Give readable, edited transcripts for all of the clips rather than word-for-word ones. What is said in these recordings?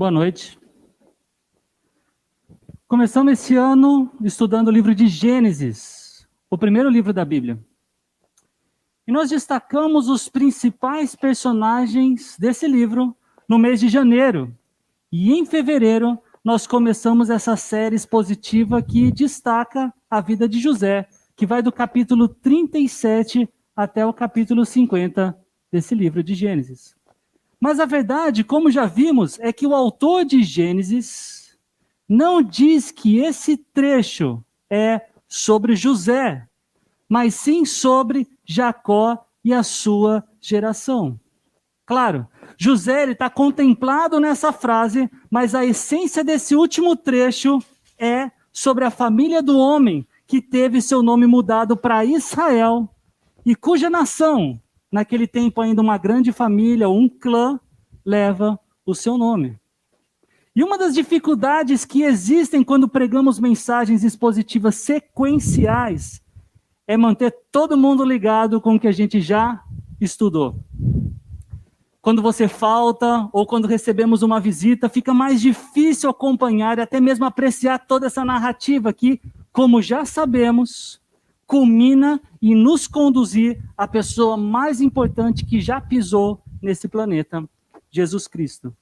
Boa noite. Começamos esse ano estudando o livro de Gênesis, o primeiro livro da Bíblia. E nós destacamos os principais personagens desse livro no mês de janeiro. E em fevereiro nós começamos essa série expositiva que destaca a vida de José, que vai do capítulo 37 até o capítulo 50 desse livro de Gênesis. Mas a verdade, como já vimos, é que o autor de Gênesis não diz que esse trecho é sobre José, mas sim sobre Jacó e a sua geração. Claro, José está contemplado nessa frase, mas a essência desse último trecho é sobre a família do homem que teve seu nome mudado para Israel e cuja nação, naquele tempo ainda uma grande família, um clã, leva o seu nome. E uma das dificuldades que existem quando pregamos mensagens expositivas sequenciais é manter todo mundo ligado com o que a gente já estudou. Quando você falta ou quando recebemos uma visita, fica mais difícil acompanhar e até mesmo apreciar toda essa narrativa que, como já sabemos, culmina em nos conduzir à pessoa mais importante que já pisou nesse planeta, Jesus Cristo.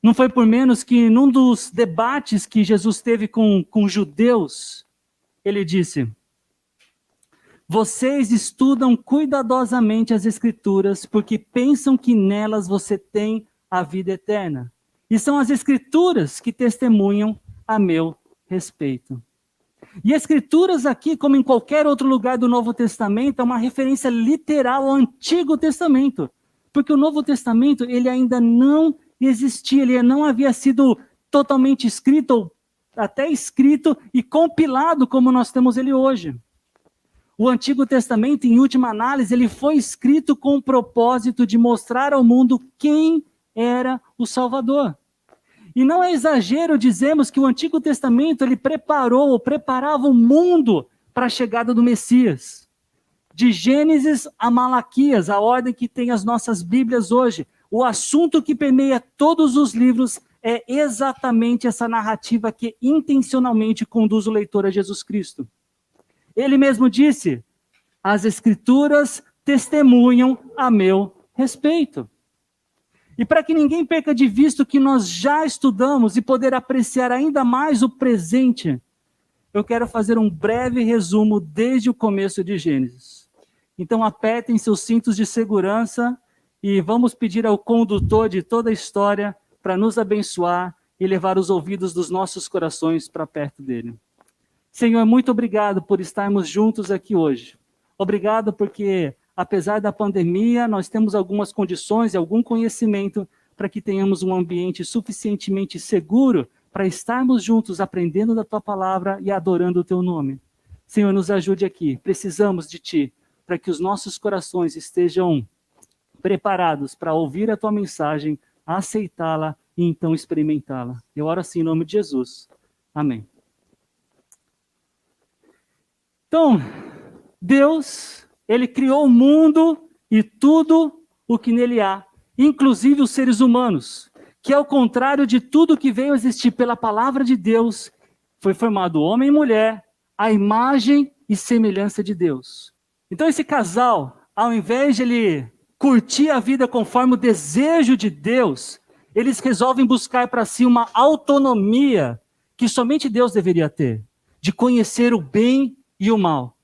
Não foi por menos que num dos debates que Jesus teve com judeus, ele disse: vocês estudam cuidadosamente as Escrituras porque pensam que nelas você tem a vida eterna. E são as Escrituras que testemunham a meu respeito. E Escrituras aqui, como em qualquer outro lugar do Novo Testamento, é uma referência literal ao Antigo Testamento. Porque o Novo Testamento, ele ainda não existia, ele não havia sido totalmente escrito, ou até escrito e compilado como nós temos ele hoje. O Antigo Testamento, em última análise, ele foi escrito com o propósito de mostrar ao mundo quem era o Salvador. E não é exagero dizermos que o Antigo Testamento ele preparava o mundo para a chegada do Messias. De Gênesis a Malaquias, a ordem que tem as nossas Bíblias hoje, o assunto que permeia todos os livros é exatamente essa narrativa que intencionalmente conduz o leitor a Jesus Cristo. Ele mesmo disse: as Escrituras testemunham a meu respeito. E para que ninguém perca de vista o que nós já estudamos e poder apreciar ainda mais o presente, eu quero fazer um breve resumo desde o começo de Gênesis. Então apertem seus cintos de segurança e vamos pedir ao condutor de toda a história para nos abençoar e levar os ouvidos dos nossos corações para perto dele. Senhor, muito obrigado por estarmos juntos aqui hoje. Obrigado porque, apesar da pandemia, nós temos algumas condições e algum conhecimento para que tenhamos um ambiente suficientemente seguro para estarmos juntos aprendendo da Tua palavra e adorando o Teu nome. Senhor, nos ajude aqui. Precisamos de Ti para que os nossos corações estejam preparados para ouvir a Tua mensagem, aceitá-la e então experimentá-la. Eu oro assim em nome de Jesus. Amém. Então, Deus, Ele criou o mundo e tudo o que nele há, inclusive os seres humanos, que ao contrário de tudo que veio a existir pela palavra de Deus, foi formado homem e mulher, à imagem e semelhança de Deus. Então esse casal, ao invés de ele curtir a vida conforme o desejo de Deus, eles resolvem buscar para si uma autonomia que somente Deus deveria ter, de conhecer o bem e o mal.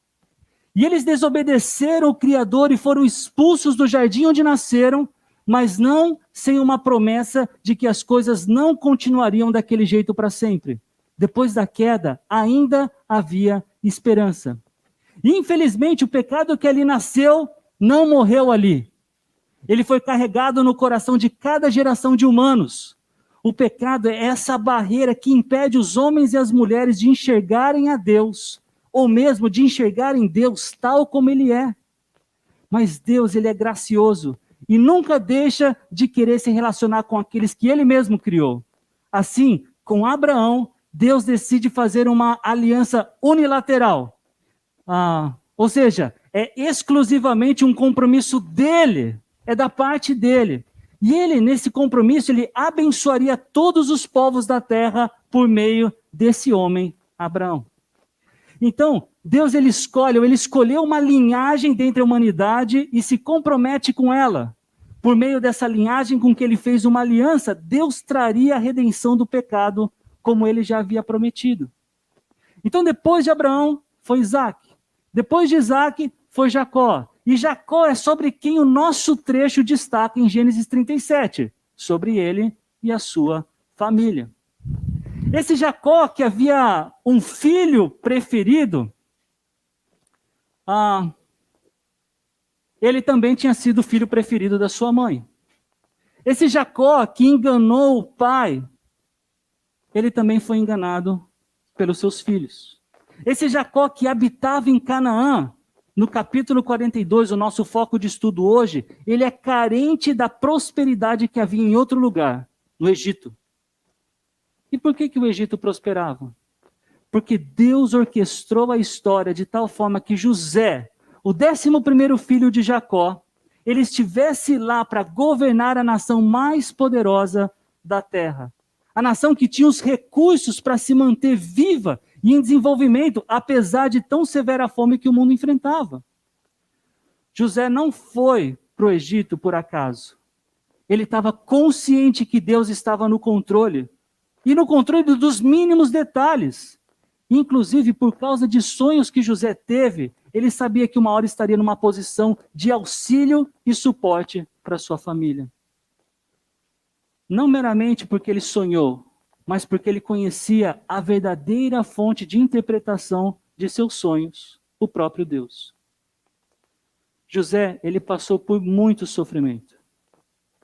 E eles desobedeceram o Criador e foram expulsos do jardim onde nasceram, mas não sem uma promessa de que as coisas não continuariam daquele jeito para sempre. Depois da queda, ainda havia esperança. E, infelizmente, o pecado que ali nasceu não morreu ali. Ele foi carregado no coração de cada geração de humanos. O pecado é essa barreira que impede os homens e as mulheres de enxergarem a Deus, ou mesmo de enxergarem Deus tal como Ele é. Mas Deus, Ele é gracioso e nunca deixa de querer se relacionar com aqueles que Ele mesmo criou. Assim, com Abraão, Deus decide fazer uma aliança unilateral. Ou seja, é exclusivamente um compromisso dele, é da parte dele. E ele, nesse compromisso, ele abençoaria todos os povos da terra por meio desse homem, Abraão. Então, Deus ele escolheu uma linhagem dentre a humanidade e se compromete com ela. Por meio dessa linhagem com que ele fez uma aliança, Deus traria a redenção do pecado, como ele já havia prometido. Então, depois de Abraão, foi Isaac. Depois de Isaac, foi Jacó. E Jacó é sobre quem o nosso trecho destaca em Gênesis 37, sobre ele e a sua família. Esse Jacó, que havia um filho preferido, ele também tinha sido o filho preferido da sua mãe. Esse Jacó, que enganou o pai, ele também foi enganado pelos seus filhos. Esse Jacó que habitava em Canaã, no capítulo 42, o nosso foco de estudo hoje, ele é carente da prosperidade que havia em outro lugar, no Egito. E por que o Egito prosperava? Porque Deus orquestrou a história de tal forma que José, o 11º filho de Jacó, ele estivesse lá para governar a nação mais poderosa da terra. A nação que tinha os recursos para se manter viva e em desenvolvimento, apesar de tão severa fome que o mundo enfrentava. José não foi para o Egito por acaso. Ele estava consciente que Deus estava no controle. E no controle dos mínimos detalhes. Inclusive, por causa de sonhos que José teve, ele sabia que uma hora estaria numa posição de auxílio e suporte para sua família. Não meramente porque ele sonhou, mas porque ele conhecia a verdadeira fonte de interpretação de seus sonhos, o próprio Deus. José, ele passou por muito sofrimento.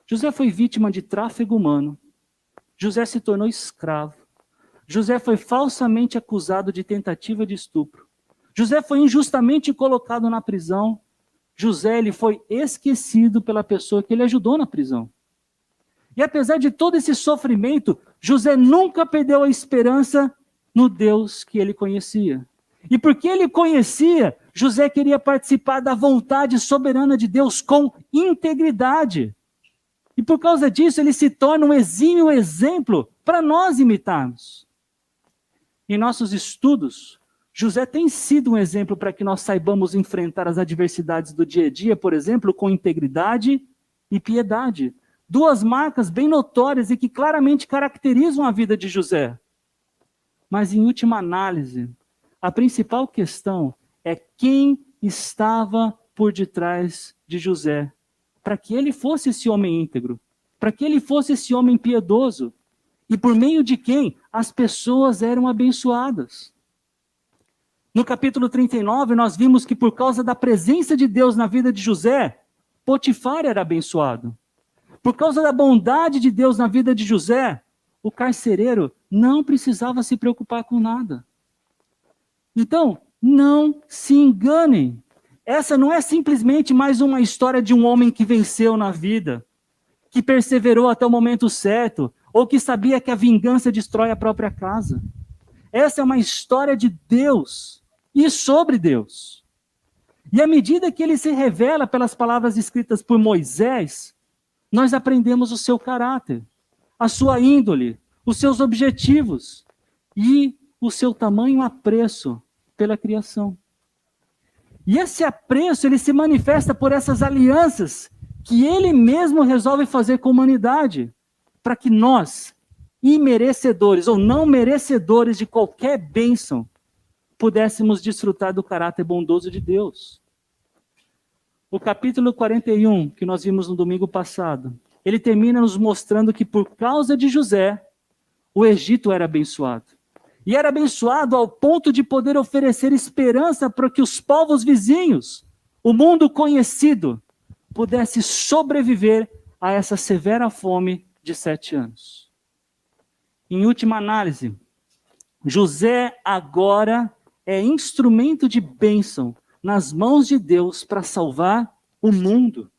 José foi vítima de tráfego humano. José se tornou escravo. José foi falsamente acusado de tentativa de estupro. José foi injustamente colocado na prisão. José ele foi esquecido pela pessoa que ele ajudou na prisão. E apesar de todo esse sofrimento, José nunca perdeu a esperança no Deus que ele conhecia. E porque ele conhecia, José queria participar da vontade soberana de Deus com integridade. E por causa disso, ele se torna um exímio exemplo para nós imitarmos. Em nossos estudos, José tem sido um exemplo para que nós saibamos enfrentar as adversidades do dia a dia, por exemplo, com integridade e piedade. Duas marcas bem notórias e que claramente caracterizam a vida de José. Mas, em última análise, a principal questão é quem estava por detrás de José, para que ele fosse esse homem íntegro, para que ele fosse esse homem piedoso, e por meio de quem as pessoas eram abençoadas. No capítulo 39, nós vimos que por causa da presença de Deus na vida de José, Potifar era abençoado. Por causa da bondade de Deus na vida de José, o carcereiro não precisava se preocupar com nada. Então, não se enganem. Essa não é simplesmente mais uma história de um homem que venceu na vida, que perseverou até o momento certo, ou que sabia que a vingança destrói a própria casa. Essa é uma história de Deus e sobre Deus. E à medida que ele se revela pelas palavras escritas por Moisés, nós aprendemos o seu caráter, a sua índole, os seus objetivos e o seu tamanho apreço pela criação. E esse apreço, ele se manifesta por essas alianças que ele mesmo resolve fazer com a humanidade, para que nós, imerecedores ou não merecedores de qualquer bênção, pudéssemos desfrutar do caráter bondoso de Deus. O capítulo 41, que nós vimos no domingo passado, ele termina nos mostrando que por causa de José, o Egito era abençoado. E era abençoado ao ponto de poder oferecer esperança para que os povos vizinhos, o mundo conhecido, pudesse sobreviver a essa severa fome de 7 anos. Em última análise, José agora é instrumento de bênção nas mãos de Deus para salvar o mundo.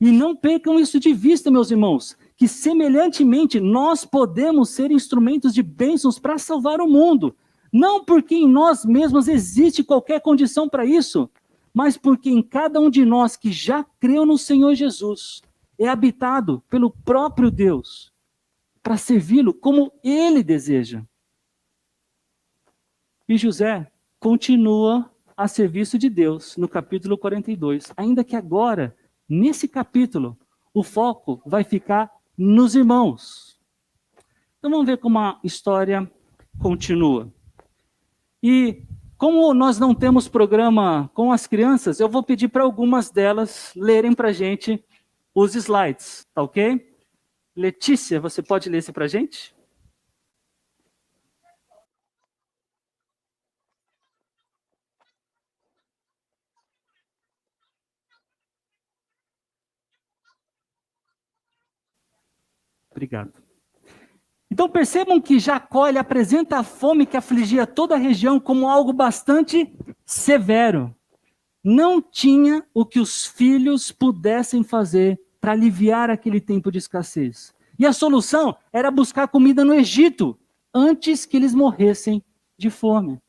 E não percam isso de vista, meus irmãos, que semelhantemente nós podemos ser instrumentos de bênçãos para salvar o mundo. Não porque em nós mesmos existe qualquer condição para isso, mas porque em cada um de nós que já creu no Senhor Jesus, é habitado pelo próprio Deus, para servi-lo como ele deseja. E José continua a serviço de Deus no capítulo 42, ainda que agora, nesse capítulo, o foco vai ficar nos irmãos. Então vamos ver como a história continua. E como nós não temos programa com as crianças, eu vou pedir para algumas delas lerem para a gente os slides, tá ok? Letícia, você pode ler isso para a gente? Obrigado. Então percebam que Jacó ele apresenta a fome que afligia toda a região como algo bastante severo. Não tinha o que os filhos pudessem fazer para aliviar aquele tempo de escassez. E a solução era buscar comida no Egito, antes que eles morressem de fome.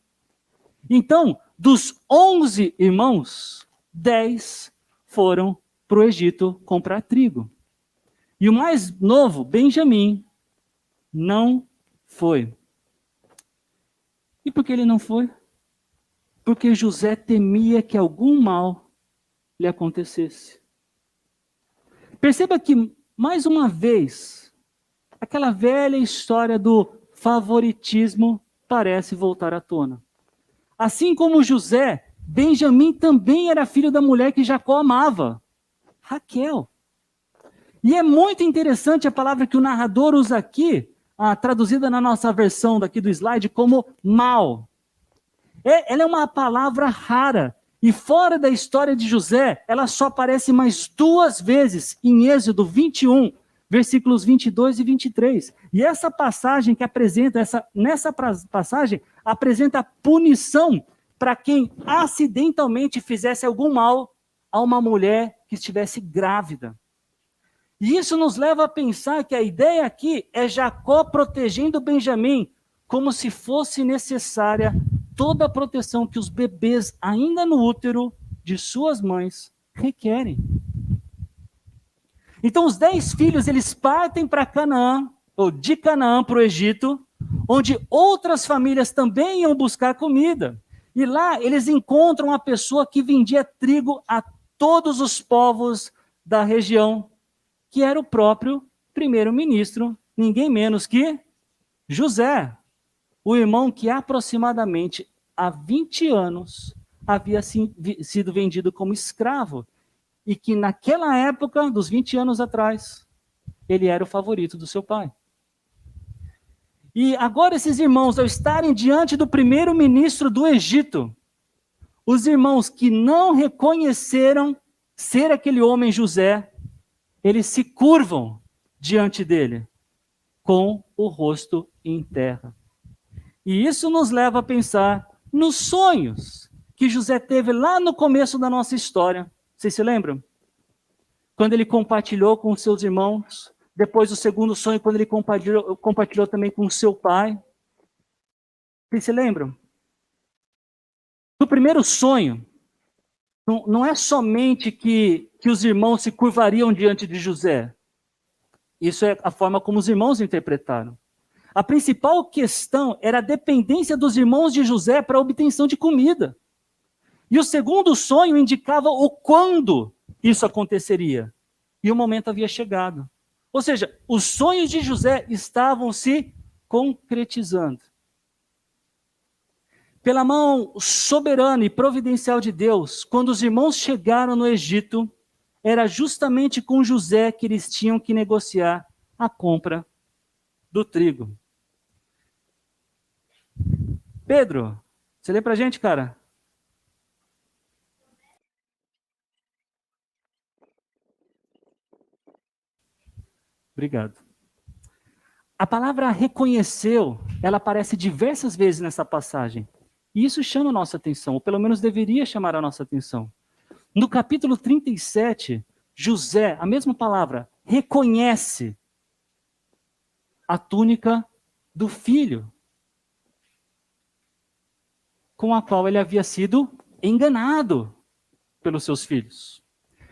Então, dos 11 irmãos, 10 foram para o Egito comprar trigo. E o mais novo, Benjamim, não foi. E por que ele não foi? Porque José temia que algum mal lhe acontecesse. Perceba que, mais uma vez, aquela velha história do favoritismo parece voltar à tona. Assim como José, Benjamim também era filho da mulher que Jacó amava, Raquel. E é muito interessante a palavra que o narrador usa aqui, traduzida na nossa versão daqui do slide como mal. Ela é uma palavra rara. E fora da história de José, ela só aparece mais 2 vezes em Êxodo 21, versículos 22 e 23. E essa passagem que apresenta, nessa passagem, apresenta a punição para quem acidentalmente fizesse algum mal a uma mulher que estivesse grávida. E isso nos leva a pensar que a ideia aqui é Jacó protegendo Benjamim, como se fosse necessária toda a proteção que os bebês, ainda no útero de suas mães, requerem. Então os 10 filhos, eles partem para Canaã, ou de Canaã para o Egito, onde outras famílias também iam buscar comida. E lá eles encontram uma pessoa que vendia trigo a todos os povos da região, que era o próprio primeiro-ministro, ninguém menos que José, o irmão que aproximadamente há 20 anos havia sido vendido como escravo, e que naquela época, dos 20 anos atrás, ele era o favorito do seu pai. E agora esses irmãos, ao estarem diante do primeiro-ministro do Egito, os irmãos que não reconheceram ser aquele homem José, eles se curvam diante dele, com o rosto em terra. E isso nos leva a pensar nos sonhos que José teve lá no começo da nossa história. Vocês se lembram? Quando ele compartilhou com seus irmãos, depois o segundo sonho, quando ele compartilhou também com seu pai. Vocês se lembram? No primeiro sonho, não é somente que os irmãos se curvariam diante de José. Isso é a forma como os irmãos interpretaram. A principal questão era a dependência dos irmãos de José para a obtenção de comida. E o segundo sonho indicava o quando isso aconteceria. E o momento havia chegado. Ou seja, os sonhos de José estavam se concretizando. Pela mão soberana e providencial de Deus, quando os irmãos chegaram no Egito, era justamente com José que eles tinham que negociar a compra do trigo. Pedro, você lê pra gente, cara? Obrigado. A palavra reconheceu, ela aparece diversas vezes nessa passagem. E isso chama a nossa atenção, ou pelo menos deveria chamar a nossa atenção. No capítulo 37, José, a mesma palavra, reconhece a túnica do filho, com a qual ele havia sido enganado pelos seus filhos.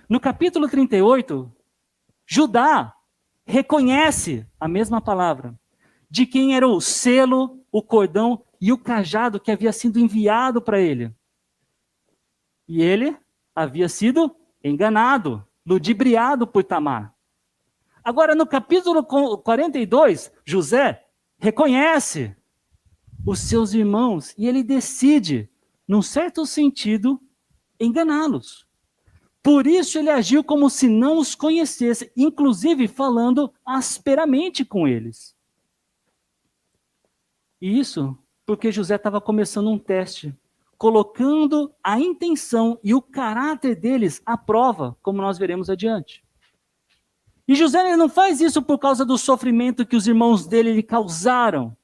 No capítulo 38, Judá reconhece a mesma palavra de quem era o selo, o cordão e o cajado que havia sido enviado para ele. E ele havia sido enganado, ludibriado por Tamar. Agora, no capítulo 42, José reconhece os seus irmãos e ele decide, num certo sentido, enganá-los. Por isso ele agiu como se não os conhecesse, inclusive falando asperamente com eles. E isso porque José estava começando um teste, colocando a intenção e o caráter deles à prova, como nós veremos adiante. E José ele não faz isso por causa do sofrimento que os irmãos dele lhe causaram.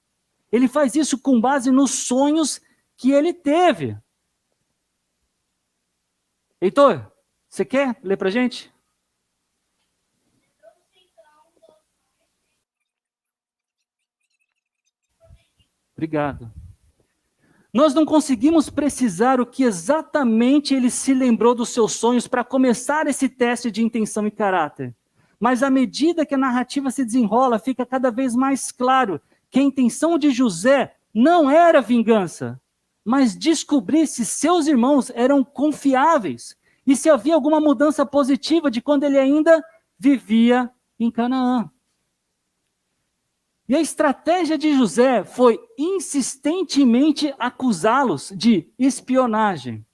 Ele faz isso com base nos sonhos que ele teve. Heitor, você quer ler para a gente? Obrigado. Nós não conseguimos precisar o que exatamente ele se lembrou dos seus sonhos para começar esse teste de intenção e caráter. Mas à medida que a narrativa se desenrola, fica cada vez mais claro que a intenção de José não era vingança, mas descobrir se seus irmãos eram confiáveis e se havia alguma mudança positiva de quando ele ainda vivia em Canaã. E a estratégia de José foi insistentemente acusá-los de espionagem.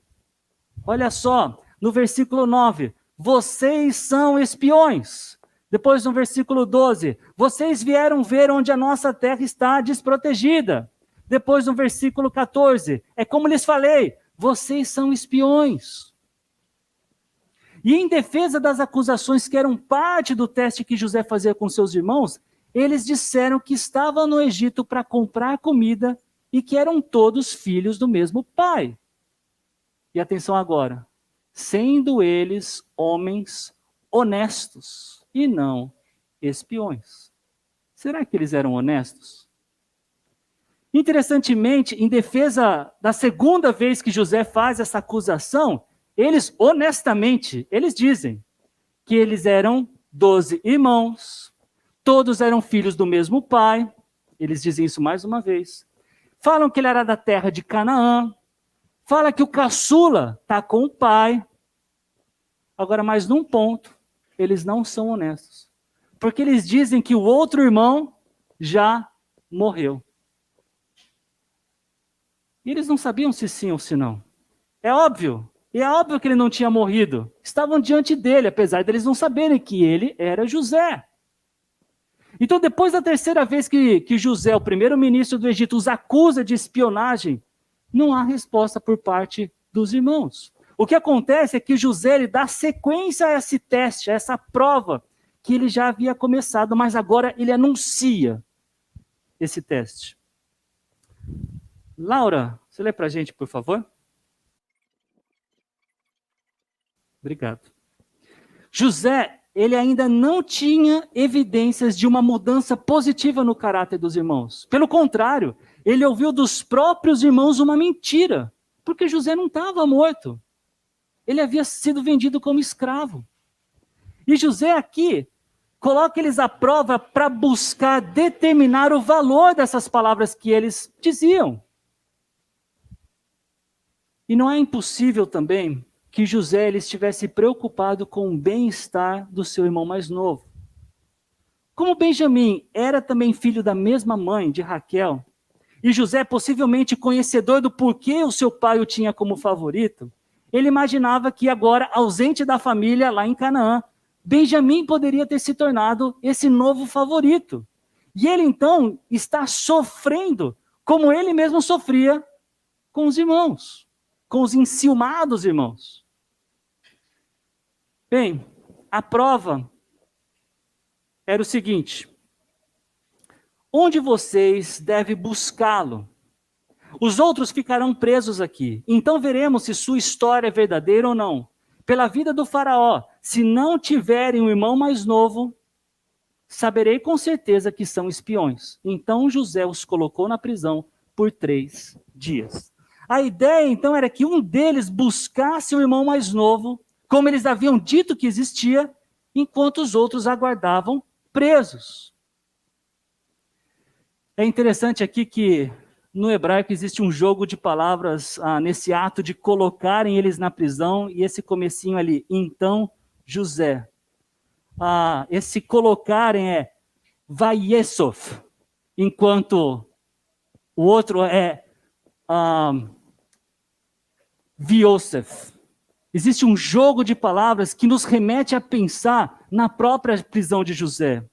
Olha só, no versículo 9, vocês são espiões. Depois no versículo 12, vocês vieram ver onde a nossa terra está desprotegida. Depois no versículo 14, é como lhes falei, vocês são espiões. E em defesa das acusações que eram parte do teste que José fazia com seus irmãos, eles disseram que estavam no Egito para comprar comida e que eram todos filhos do mesmo pai. E atenção agora, sendo eles homens honestos e não espiões. Será que eles eram honestos? Interessantemente, em defesa da segunda vez que José faz essa acusação, eles honestamente, eles dizem que eles eram 12 irmãos, todos eram filhos do mesmo pai, eles dizem isso mais uma vez. Falam que ele era da terra de Canaã, fala que o caçula está com o pai. Agora, mais num ponto, eles não são honestos. Porque eles dizem que o outro irmão já morreu. E eles não sabiam se sim ou se não. É óbvio que ele não tinha morrido. Estavam diante dele, apesar deles não saberem que ele era José. Então, depois da terceira vez que José, o primeiro-ministro do Egito, os acusa de espionagem, não há resposta por parte dos irmãos. O que acontece é que José ele dá sequência a esse teste, a essa prova que ele já havia começado, mas agora ele anuncia esse teste. Laura, você lê para a gente, por favor? Obrigado. José, ele ainda não tinha evidências de uma mudança positiva no caráter dos irmãos. Pelo contrário, ele ouviu dos próprios irmãos uma mentira, porque José não estava morto. Ele havia sido vendido como escravo. E José aqui coloca eles à prova para buscar determinar o valor dessas palavras que eles diziam. E não é impossível também que José ele estivesse preocupado com o bem-estar do seu irmão mais novo. Como Benjamim era também filho da mesma mãe, de Raquel, e José possivelmente conhecedor do porquê o seu pai o tinha como favorito, ele imaginava que agora, ausente da família lá em Canaã, Benjamim poderia ter se tornado esse novo favorito. E ele então está sofrendo como ele mesmo sofria com os irmãos, com os enciumados irmãos. Bem, a prova era o seguinte: onde vocês devem buscá-lo? Os outros ficarão presos aqui. Então veremos se sua história é verdadeira ou não. Pela vida do faraó, se não tiverem um irmão mais novo, saberei com certeza que são espiões. Então José os colocou na prisão por 3 dias. A ideia então era que um deles buscasse o irmão mais novo, como eles haviam dito que existia, enquanto os outros aguardavam presos. É interessante aqui que no hebraico existe um jogo de palavras nesse ato de colocarem eles na prisão, e esse comecinho ali, então José. Esse colocarem é Vayesof, enquanto o outro é Viosef. Existe um jogo de palavras que nos remete a pensar na própria prisão de José.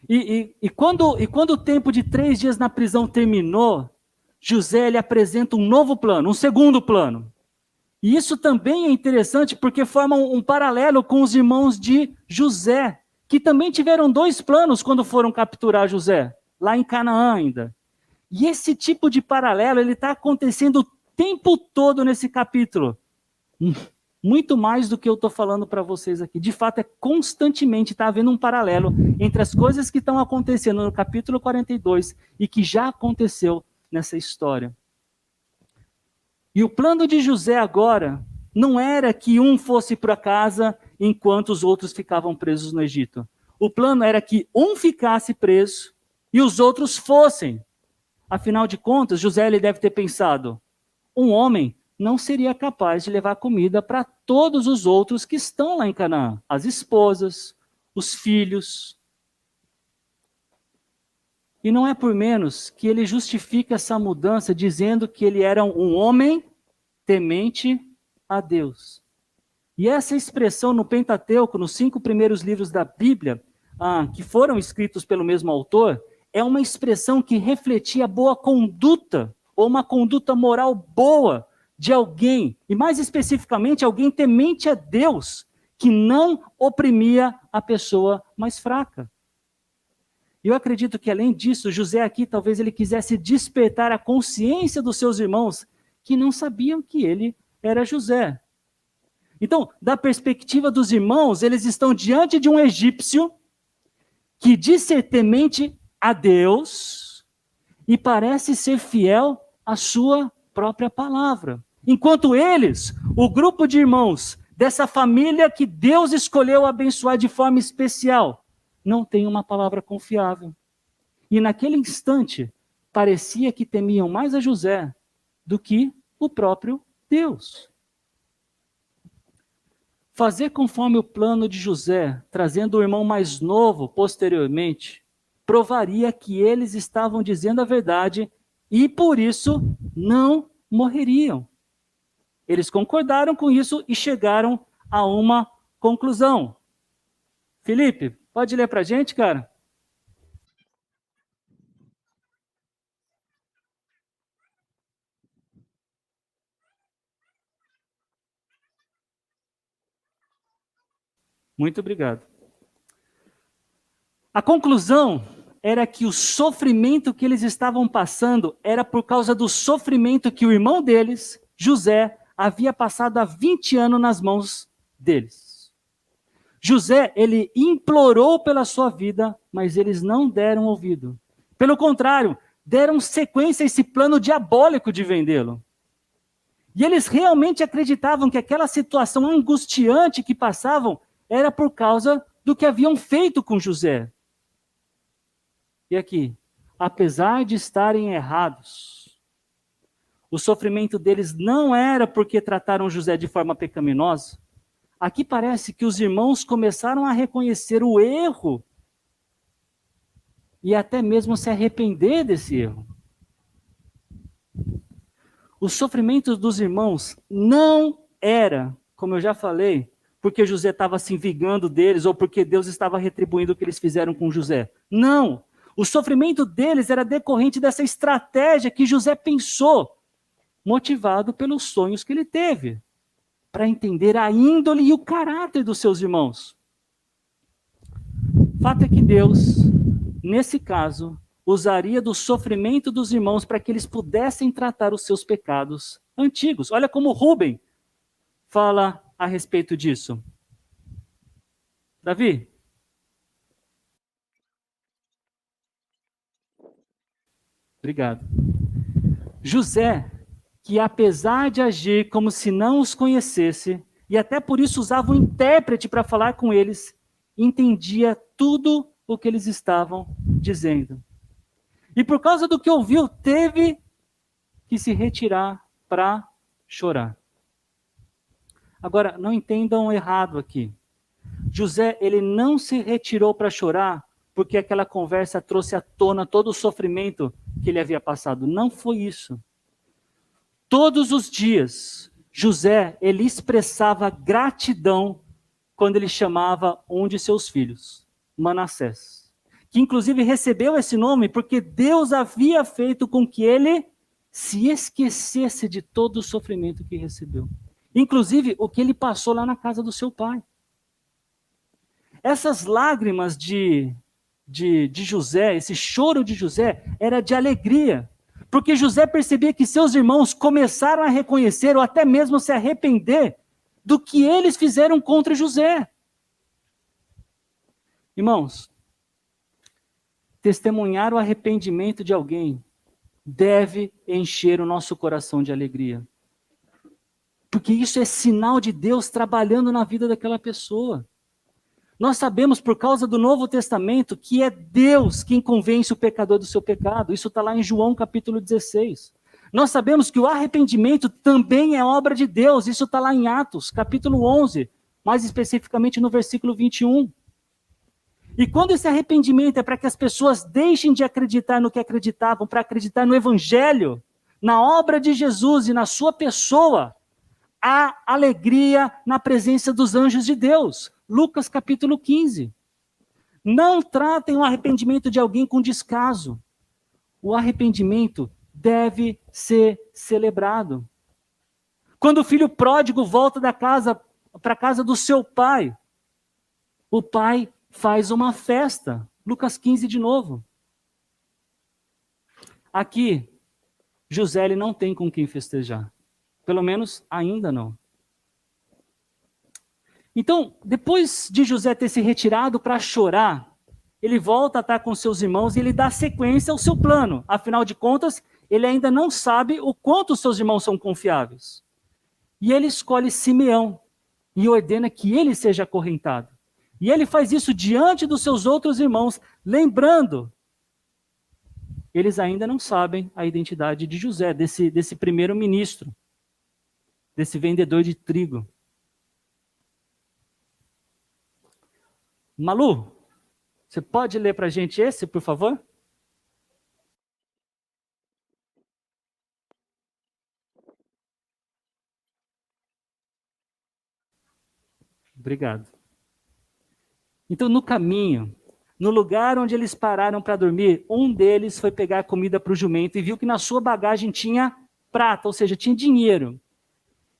E quando o tempo de 3 dias na prisão terminou, José ele apresenta um novo plano, um segundo plano. E isso também é interessante porque forma um paralelo com os irmãos de José, que também tiveram 2 planos quando foram capturar José, lá em Canaã ainda. E esse tipo de paralelo ele está acontecendo o tempo todo nesse capítulo. Muito mais do que eu estou falando para vocês aqui. De fato, constantemente está havendo um paralelo entre as coisas que estão acontecendo no capítulo 42 e que já aconteceu nessa história. E o plano de José agora não era que um fosse para casa enquanto os outros ficavam presos no Egito. O plano era que um ficasse preso e os outros fossem. Afinal de contas, José ele deve ter pensado, um homem não seria capaz de levar comida para todos os outros que estão lá em Canaã. As esposas, os filhos. E não é por menos que ele justifica essa mudança dizendo que ele era um homem temente a Deus. E essa expressão no Pentateuco, nos 5 primeiros livros da Bíblia, que foram escritos pelo mesmo autor, é uma expressão que refletia boa conduta, ou uma conduta moral boa de alguém, e mais especificamente alguém temente a Deus, que não oprimia a pessoa mais fraca. Eu acredito que além disso, José aqui talvez ele quisesse despertar a consciência dos seus irmãos que não sabiam que ele era José. Então, da perspectiva dos irmãos, eles estão diante de um egípcio que diz ser temente a Deus e parece ser fiel à sua própria palavra. Enquanto eles, o grupo de irmãos dessa família que Deus escolheu abençoar de forma especial, não tem uma palavra confiável. E naquele instante, parecia que temiam mais a José do que o próprio Deus. Fazer conforme o plano de José, trazendo o irmão mais novo posteriormente, provaria que eles estavam dizendo a verdade e por isso não morreriam. Eles concordaram com isso e chegaram a uma conclusão. Felipe, pode ler para a gente, cara? Muito obrigado. A conclusão era que o sofrimento que eles estavam passando era por causa do sofrimento que o irmão deles, José, havia passado há 20 anos nas mãos deles. José, ele implorou pela sua vida, mas eles não deram ouvido. Pelo contrário, deram sequência a esse plano diabólico de vendê-lo. E eles realmente acreditavam que aquela situação angustiante que passavam era por causa do que haviam feito com José. E aqui, apesar de estarem errados, o sofrimento deles não era porque trataram José de forma pecaminosa. Aqui parece que os irmãos começaram a reconhecer o erro e até mesmo se arrepender desse erro. O sofrimento dos irmãos não era, como eu já falei, porque José estava se vingando deles ou porque Deus estava retribuindo o que eles fizeram com José. Não! O sofrimento deles era decorrente dessa estratégia que José pensou, motivado pelos sonhos que ele teve, para entender a índole e o caráter dos seus irmãos. Fato é que Deus, nesse caso, usaria do sofrimento dos irmãos para que eles pudessem tratar os seus pecados antigos. Olha como Rubem fala a respeito disso. Davi? Obrigado. José, que apesar de agir como se não os conhecesse, e até por isso usava um intérprete para falar com eles, entendia tudo o que eles estavam dizendo. E por causa do que ouviu, teve que se retirar para chorar. Agora, não entendam errado aqui. José, ele não se retirou para chorar porque aquela conversa trouxe à tona todo o sofrimento que ele havia passado. Não foi isso. Todos os dias, José, ele expressava gratidão quando ele chamava um de seus filhos, Manassés, que inclusive recebeu esse nome porque Deus havia feito com que ele se esquecesse de todo o sofrimento que recebeu. Inclusive, o que ele passou lá na casa do seu pai. Essas lágrimas de José, esse choro de José, era de alegria. Porque José percebia que seus irmãos começaram a reconhecer, ou até mesmo se arrepender, do que eles fizeram contra José. Irmãos, testemunhar o arrependimento de alguém deve encher o nosso coração de alegria. Porque isso é sinal de Deus trabalhando na vida daquela pessoa. Nós sabemos, por causa do Novo Testamento, que é Deus quem convence o pecador do seu pecado. Isso está lá em João capítulo 16. Nós sabemos que o arrependimento também é obra de Deus. Isso está lá em Atos capítulo 11, mais especificamente no versículo 21. E quando esse arrependimento é para que as pessoas deixem de acreditar no que acreditavam, para acreditar no Evangelho, na obra de Jesus e na sua pessoa, há alegria na presença dos anjos de Deus. Lucas capítulo 15. Não tratem o arrependimento de alguém com descaso. O arrependimento deve ser celebrado. Quando o filho pródigo volta para a casa do seu pai, o pai faz uma festa. Lucas 15 de novo. Aqui, José ele não tem com quem festejar. Pelo menos ainda não. Então, depois de José ter se retirado para chorar, ele volta a estar com seus irmãos e ele dá sequência ao seu plano. Afinal de contas, ele ainda não sabe o quanto os seus irmãos são confiáveis. E ele escolhe Simeão e ordena que ele seja acorrentado. E ele faz isso diante dos seus outros irmãos, lembrando, eles ainda não sabem a identidade de José, desse primeiro-ministro, desse vendedor de trigo. Malu, você pode ler para a gente esse, por favor? Obrigado. Então, no caminho, no lugar onde eles pararam para dormir, um deles foi pegar comida para o jumento e viu que na sua bagagem tinha prata, ou seja, tinha dinheiro.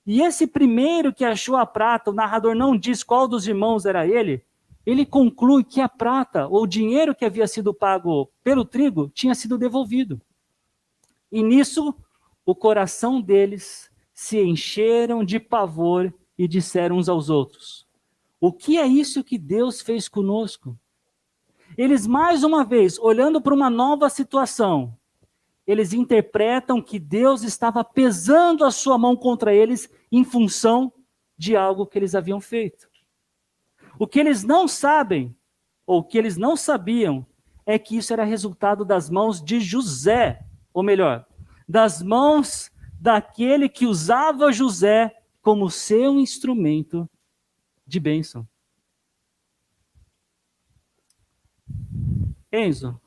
E esse primeiro que achou a prata, o narrador não diz qual dos irmãos era ele conclui que a prata, ou o dinheiro que havia sido pago pelo trigo, tinha sido devolvido. E nisso, o coração deles se encheram de pavor e disseram uns aos outros: o que é isso que Deus fez conosco? Eles, mais uma vez, olhando para uma nova situação, eles interpretam que Deus estava pesando a sua mão contra eles em função de algo que eles haviam feito. O que eles não sabem, ou o que eles não sabiam, é que isso era resultado das mãos de José, ou melhor, das mãos daquele que usava José como seu instrumento de bênção. Enzo,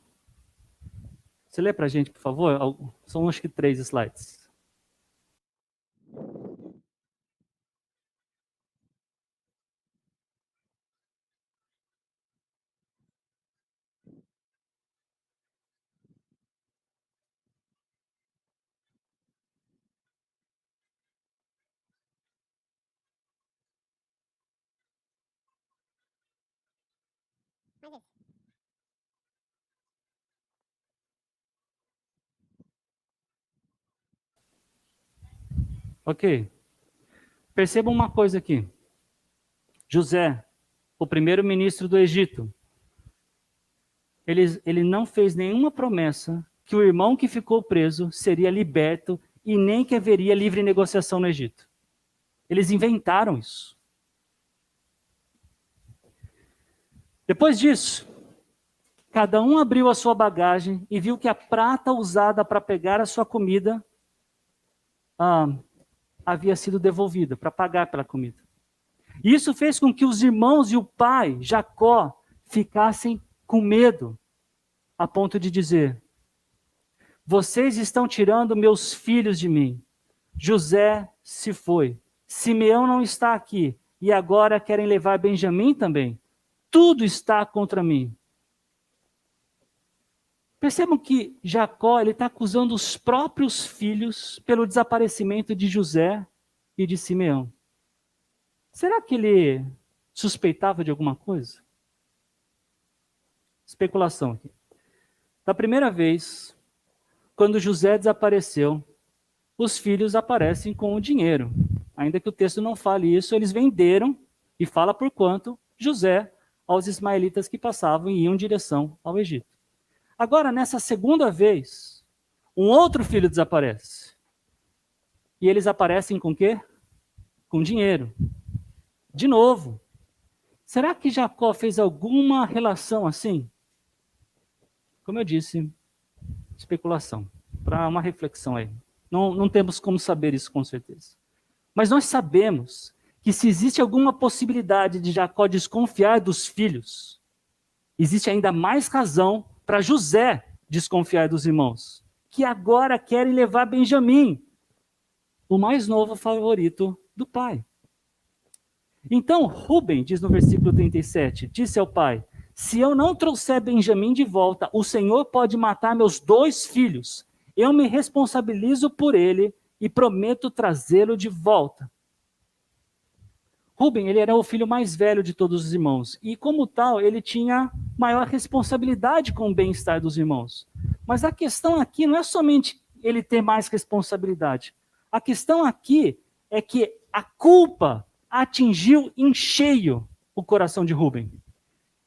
você lê para a gente, por favor? São acho que 3 slides. Ok. Percebam uma coisa aqui. José, o primeiro-ministro do Egito, ele não fez nenhuma promessa que o irmão que ficou preso seria liberto e nem que haveria livre negociação no Egito. Eles inventaram isso. Depois disso, cada um abriu a sua bagagem e viu que a prata usada para pegar a sua comida havia sido devolvida, para pagar pela comida. E isso fez com que os irmãos e o pai, Jacó, ficassem com medo, a ponto de dizer: vocês estão tirando meus filhos de mim. José se foi. Simeão não está aqui. E agora querem levar Benjamim também. Tudo está contra mim. Percebam que Jacó está acusando os próprios filhos pelo desaparecimento de José e de Simeão. Será que ele suspeitava de alguma coisa? Especulação aqui. Da primeira vez, quando José desapareceu, os filhos aparecem com o dinheiro. Ainda que o texto não fale isso, eles venderam, e fala por quanto, José aos ismaelitas que passavam e iam em direção ao Egito. Agora, nessa segunda vez, um outro filho desaparece. E eles aparecem com o quê? Com dinheiro. De novo. Será que Jacó fez alguma relação assim? Como eu disse, especulação. Para uma reflexão aí. Não temos como saber isso com certeza. Mas nós sabemos que se existe alguma possibilidade de Jacó desconfiar dos filhos, existe ainda mais razão para José desconfiar dos irmãos, que agora querem levar Benjamim, o mais novo favorito do pai. Então Rúben, diz no versículo 37, disse ao pai: se eu não trouxer Benjamim de volta, o Senhor pode matar meus 2 filhos. Eu me responsabilizo por ele e prometo trazê-lo de volta. Rúben, ele era o filho mais velho de todos os irmãos. E como tal, ele tinha maior responsabilidade com o bem-estar dos irmãos. Mas a questão aqui não é somente ele ter mais responsabilidade. A questão aqui é que a culpa atingiu em cheio o coração de Rúben.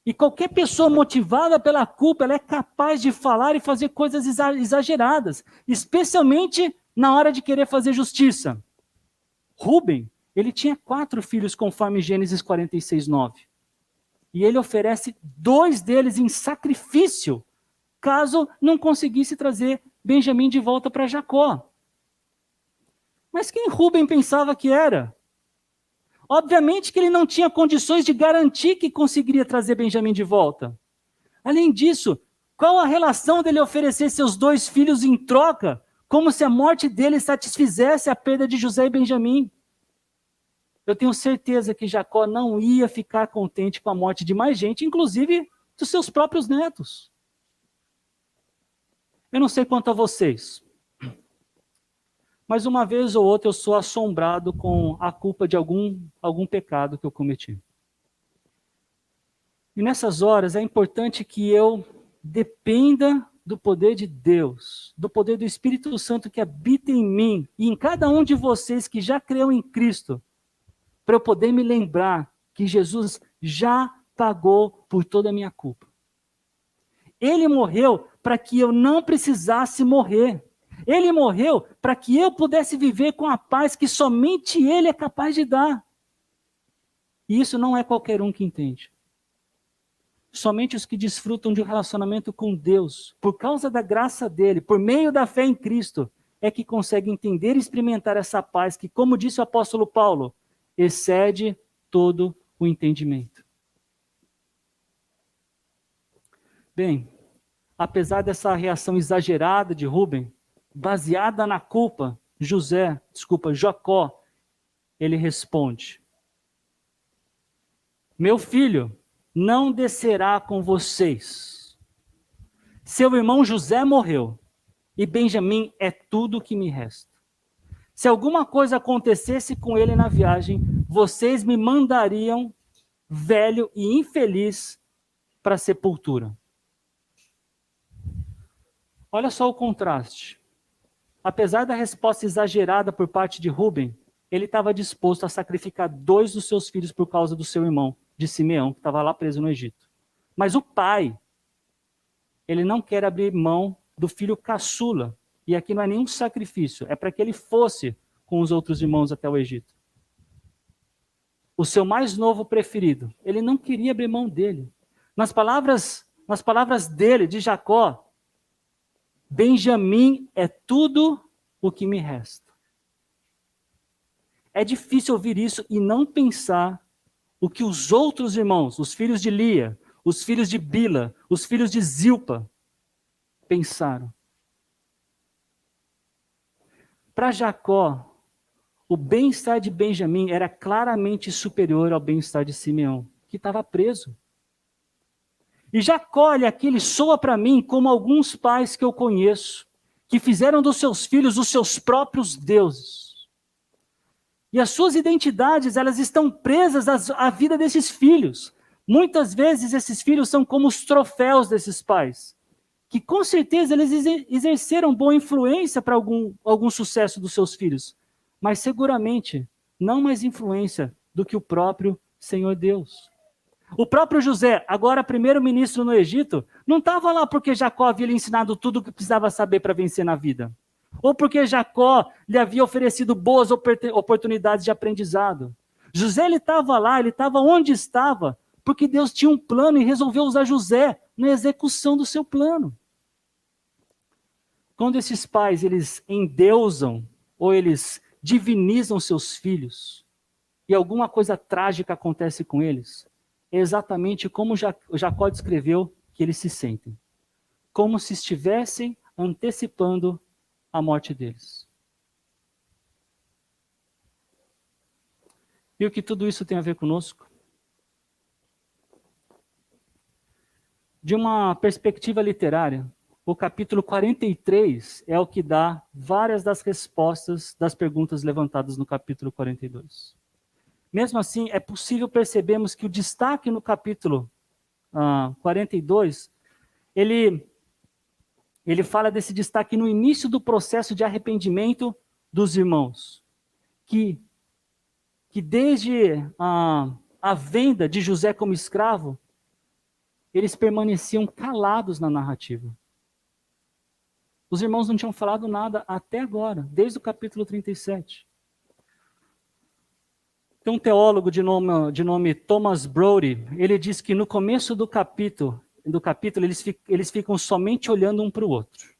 E qualquer pessoa motivada pela culpa, ela é capaz de falar e fazer coisas exageradas, especialmente na hora de querer fazer justiça. Rúben, ele tinha 4 filhos, conforme Gênesis 46, 9. E ele oferece 2 deles em sacrifício, caso não conseguisse trazer Benjamim de volta para Jacó. Mas quem Rúben pensava que era? Obviamente que ele não tinha condições de garantir que conseguiria trazer Benjamim de volta. Além disso, qual a relação dele oferecer seus 2 filhos em troca, como se a morte dele satisfizesse a perda de José e Benjamim? Eu tenho certeza que Jacó não ia ficar contente com a morte de mais gente, inclusive dos seus próprios netos. Eu não sei quanto a vocês, mas uma vez ou outra eu sou assombrado com a culpa de algum pecado que eu cometi. E nessas horas é importante que eu dependa do poder de Deus, do poder do Espírito Santo que habita em mim e em cada um de vocês que já creu em Cristo, para eu poder me lembrar que Jesus já pagou por toda a minha culpa. Ele morreu para que eu não precisasse morrer. Ele morreu para que eu pudesse viver com a paz que somente Ele é capaz de dar. E isso não é qualquer um que entende. Somente os que desfrutam de um relacionamento com Deus, por causa da graça dele, por meio da fé em Cristo, é que conseguem entender e experimentar essa paz que, como disse o apóstolo Paulo, excede todo o entendimento. Bem, apesar dessa reação exagerada de Rúben, baseada na culpa, Jacó, ele responde: meu filho não descerá com vocês. Seu irmão José morreu, e Benjamim é tudo o que me resta. Se alguma coisa acontecesse com ele na viagem, vocês me mandariam, velho e infeliz, para a sepultura. Olha só o contraste. Apesar da resposta exagerada por parte de Rúben, ele estava disposto a sacrificar 2 dos seus filhos por causa do seu irmão, de Simeão, que estava lá preso no Egito. Mas o pai, ele não quer abrir mão do filho caçula. E aqui não é nenhum sacrifício, é para que ele fosse com os outros irmãos até o Egito. o seu mais novo preferido. Ele não queria abrir mão dele. Nas palavras dele, de Jacó, Benjamim é tudo o que me resta. É difícil ouvir isso e não pensar o que os outros irmãos, os filhos de Lia, os filhos de Bila, os filhos de Zilpa, pensaram. Para Jacó, o bem-estar de Benjamim era claramente superior ao bem-estar de Simeão, que estava preso. E Jacó, olha aqui, ele soa para mim como alguns pais que eu conheço, que fizeram dos seus filhos os seus próprios deuses. E as suas identidades, elas estão presas à vida desses filhos. Muitas vezes esses filhos são como os troféus desses pais, que com certeza eles exerceram boa influência para algum sucesso dos seus filhos, mas seguramente não mais influência do que o próprio Senhor Deus. O próprio José, agora primeiro-ministro no Egito, não estava lá porque Jacó havia lhe ensinado tudo o que precisava saber para vencer na vida. Ou porque Jacó lhe havia oferecido boas oportunidades de aprendizado. José, ele estava lá, ele estava onde estava, porque Deus tinha um plano e resolveu usar José na execução do seu plano. Quando esses pais, eles endeusam, ou eles divinizam seus filhos, e alguma coisa trágica acontece com eles, é exatamente como Jacó descreveu que eles se sentem. Como se estivessem antecipando a morte deles. E o que tudo isso tem a ver conosco? De uma perspectiva literária, o capítulo 43 é o que dá várias das respostas das perguntas levantadas no capítulo 42. Mesmo assim, é possível percebermos que o destaque no capítulo 42, ele fala desse destaque no início do processo de arrependimento dos irmãos, que desde a venda de José como escravo, eles permaneciam calados na narrativa. Os irmãos não tinham falado nada até agora, desde o capítulo 37. Tem um teólogo de nome Thomas Brody, ele diz que no começo do capítulo eles ficam somente olhando um para o outro.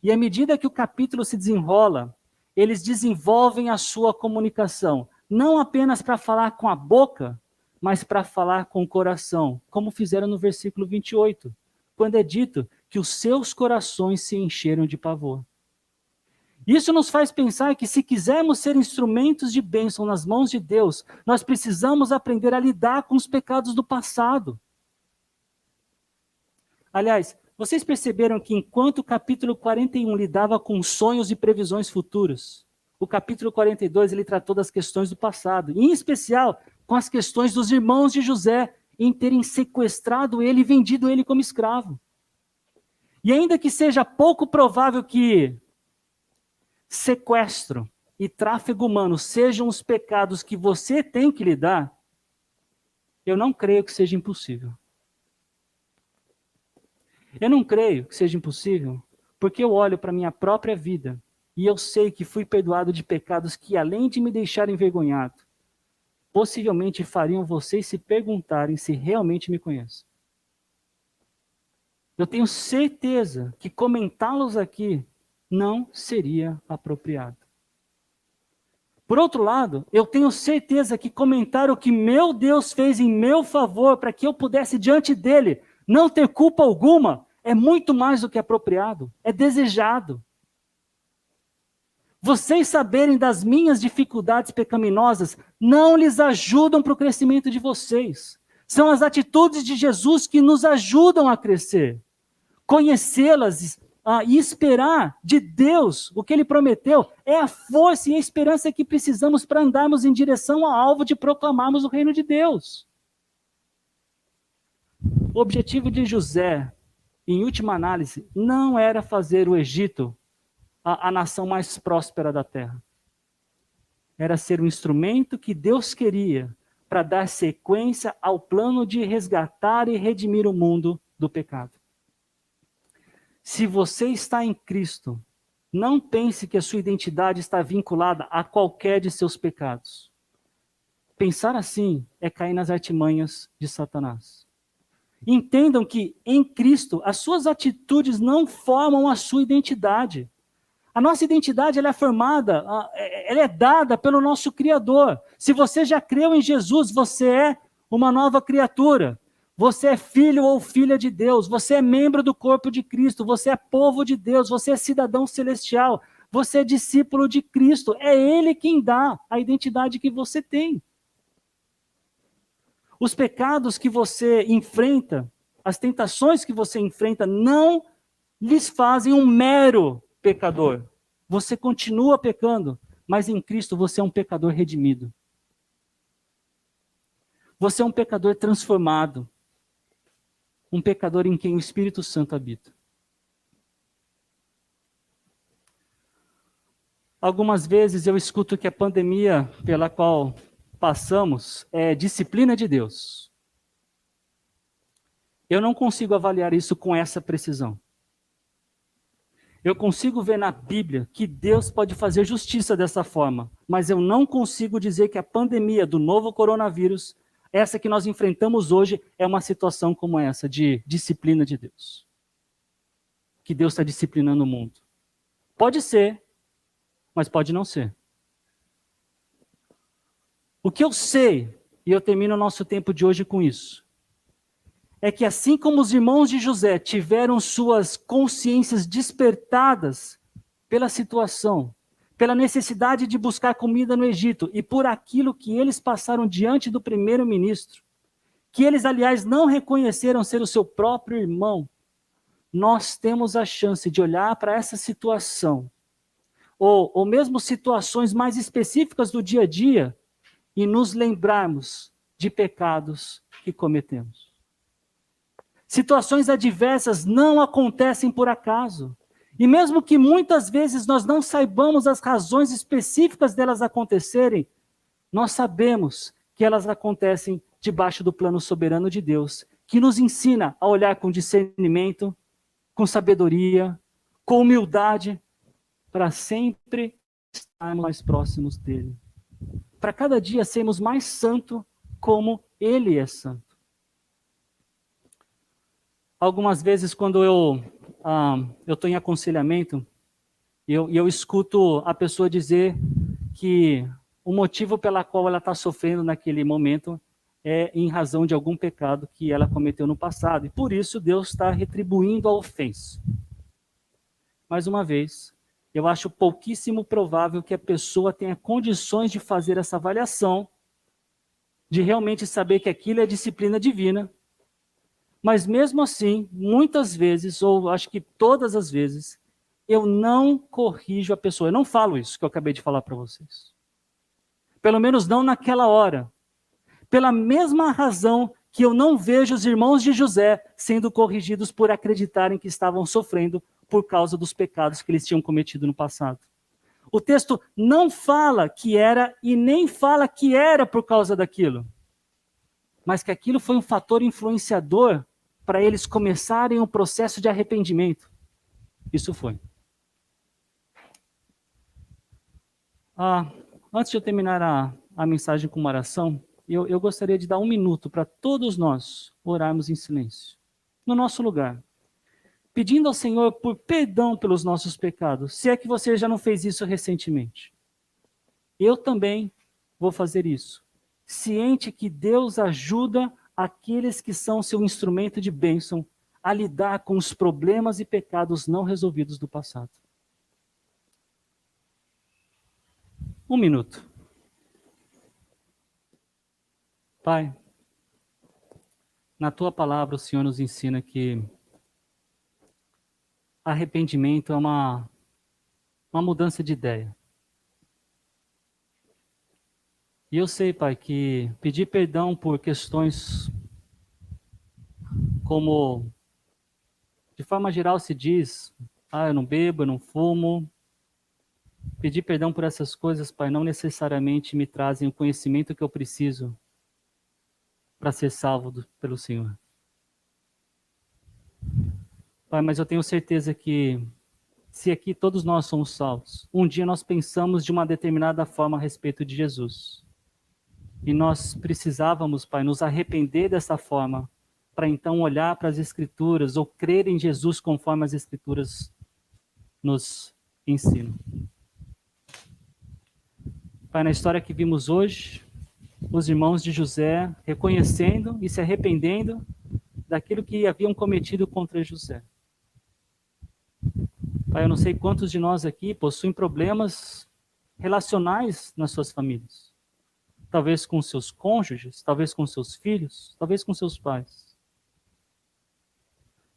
E à medida que o capítulo se desenrola, eles desenvolvem a sua comunicação, não apenas para falar com a boca, mas para falar com o coração, como fizeram no versículo 28, quando é dito que os seus corações se encheram de pavor. Isso nos faz pensar que se quisermos ser instrumentos de bênção nas mãos de Deus, nós precisamos aprender a lidar com os pecados do passado. Aliás, vocês perceberam que enquanto o capítulo 41 lidava com sonhos e previsões futuras, o capítulo 42 ele tratou das questões do passado, em especial com as questões dos irmãos de José em terem sequestrado ele e vendido ele como escravo. E ainda que seja pouco provável que sequestro e tráfego humano sejam os pecados que você tem que lidar, eu não creio que seja impossível. Eu não creio que seja impossível, porque eu olho para a minha própria vida e eu sei que fui perdoado de pecados que, além de me deixar envergonhado, possivelmente fariam vocês se perguntarem se realmente me conhecem. Eu tenho certeza que comentá-los aqui não seria apropriado. Por outro lado, eu tenho certeza que comentar o que meu Deus fez em meu favor para que eu pudesse diante dele não ter culpa alguma é muito mais do que apropriado, é desejado. Vocês saberem das minhas dificuldades pecaminosas não lhes ajudam para o crescimento de vocês. São as atitudes de Jesus que nos ajudam a crescer. Conhecê-las e esperar de Deus o que Ele prometeu é a força e a esperança que precisamos para andarmos em direção ao alvo de proclamarmos o reino de Deus. O objetivo de José, em última análise, não era fazer o Egito a nação mais próspera da terra. Era ser um instrumento que Deus queria para dar sequência ao plano de resgatar e redimir o mundo do pecado. Se você está em Cristo, não pense que a sua identidade está vinculada a qualquer de seus pecados. Pensar assim é cair nas artimanhas de Satanás. Entendam que em Cristo as suas atitudes não formam a sua identidade. A nossa identidade ela é formada, ela é dada pelo nosso Criador. Se você já creu em Jesus, você é uma nova criatura. Você é filho ou filha de Deus. Você é membro do corpo de Cristo. Você é povo de Deus. Você é cidadão celestial. Você é discípulo de Cristo. É Ele quem dá a identidade que você tem. Os pecados que você enfrenta, as tentações que você enfrenta, não lhes fazem um mero pecador. Você continua pecando, mas em Cristo você é um pecador redimido. Você é um pecador transformado. Um pecador em quem o Espírito Santo habita. Algumas vezes eu escuto que a pandemia pela qual passamos é disciplina de Deus. Eu não consigo avaliar isso com essa precisão. Eu consigo ver na Bíblia que Deus pode fazer justiça dessa forma, mas eu não consigo dizer que a pandemia do novo coronavírus, essa que nós enfrentamos hoje, é uma situação como essa, de disciplina de Deus. Que Deus está disciplinando o mundo. Pode ser, mas pode não ser. O que eu sei, e eu termino o nosso tempo de hoje com isso, é que assim como os irmãos de José tiveram suas consciências despertadas pela situação, pela necessidade de buscar comida no Egito e por aquilo que eles passaram diante do primeiro-ministro, que eles, aliás, não reconheceram ser o seu próprio irmão, nós temos a chance de olhar para essa situação, ou mesmo situações mais específicas do dia a dia, e nos lembrarmos de pecados que cometemos. Situações adversas não acontecem por acaso. E mesmo que muitas vezes nós não saibamos as razões específicas delas acontecerem, nós sabemos que elas acontecem debaixo do plano soberano de Deus, que nos ensina a olhar com discernimento, com sabedoria, com humildade, para sempre estarmos mais próximos dele. Para cada dia sermos mais santos como ele é santo. Algumas vezes, quando eu estou em aconselhamento, eu escuto a pessoa dizer que o motivo pela qual ela está sofrendo naquele momento é em razão de algum pecado que ela cometeu no passado. E por isso Deus está retribuindo a ofensa. Mais uma vez, eu acho pouquíssimo provável que a pessoa tenha condições de fazer essa avaliação, de realmente saber que aquilo é disciplina divina. Mas mesmo assim, muitas vezes, ou acho que todas as vezes, eu não corrijo a pessoa. Eu não falo isso que eu acabei de falar para vocês. Pelo menos não naquela hora. Pela mesma razão que eu não vejo os irmãos de José sendo corrigidos por acreditarem que estavam sofrendo por causa dos pecados que eles tinham cometido no passado. O texto não fala que era e nem fala que era por causa daquilo. Mas que aquilo foi um fator influenciador para eles começarem um processo de arrependimento. Isso foi. Antes de eu terminar a mensagem com uma oração, eu gostaria de dar 1 minuto para todos nós orarmos em silêncio, no nosso lugar, pedindo ao Senhor por perdão pelos nossos pecados, se é que você já não fez isso recentemente. Eu também vou fazer isso, ciente que Deus ajuda aqueles que são seu instrumento de bênção a lidar com os problemas e pecados não resolvidos do passado. 1 minuto. Pai, na tua palavra o Senhor nos ensina que arrependimento é uma mudança de ideia. E eu sei, Pai, que pedir perdão por questões como, de forma geral se diz, eu não bebo, eu não fumo. Pedir perdão por essas coisas, Pai, não necessariamente me trazem o conhecimento que eu preciso para ser salvo pelo Senhor. Pai, mas eu tenho certeza que se aqui todos nós somos salvos, um dia nós pensamos de uma determinada forma a respeito de Jesus. E nós precisávamos, Pai, nos arrepender dessa forma, para então olhar para as Escrituras ou crer em Jesus conforme as Escrituras nos ensinam. Pai, na história que vimos hoje, os irmãos de José reconhecendo e se arrependendo daquilo que haviam cometido contra José. Pai, eu não sei quantos de nós aqui possuem problemas relacionais nas suas famílias. Talvez com seus cônjuges, talvez com seus filhos, talvez com seus pais.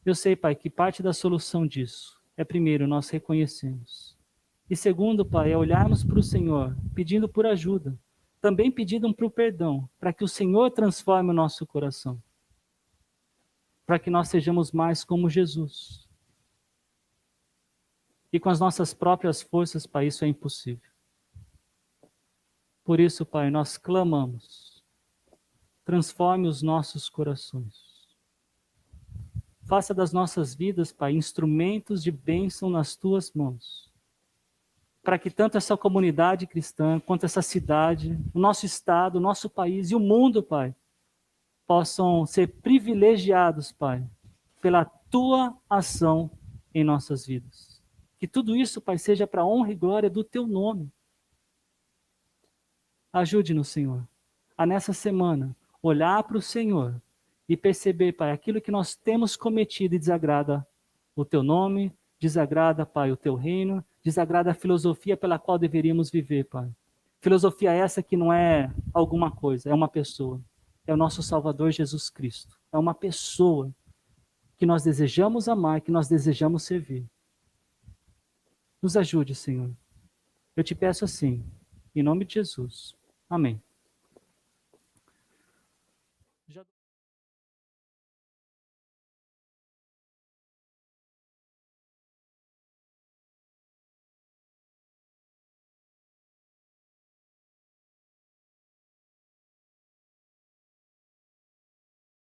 Eu sei, Pai, que parte da solução disso é, primeiro, nós reconhecermos. E segundo, Pai, é olharmos para o Senhor, pedindo por ajuda. Também pedindo por perdão, para que o Senhor transforme o nosso coração. Para que nós sejamos mais como Jesus. E com as nossas próprias forças, Pai, isso é impossível. Por isso, Pai, nós clamamos. Transforme os nossos corações. Faça das nossas vidas, Pai, instrumentos de bênção nas Tuas mãos. Para que tanto essa comunidade cristã, quanto essa cidade, o nosso estado, o nosso país e o mundo, Pai, possam ser privilegiados, Pai, pela Tua ação em nossas vidas. Que tudo isso, Pai, seja para a honra e glória do Teu nome. Ajude-nos, Senhor, a nessa semana olhar para o Senhor e perceber, Pai, aquilo que nós temos cometido e desagrada o Teu nome, desagrada, Pai, o Teu reino, desagrada a filosofia pela qual deveríamos viver, Pai. Filosofia essa que não é alguma coisa, é uma pessoa. É o nosso Salvador Jesus Cristo. É uma pessoa que nós desejamos amar, que nós desejamos servir. Nos ajude, Senhor. Eu te peço assim, em nome de Jesus. Amém.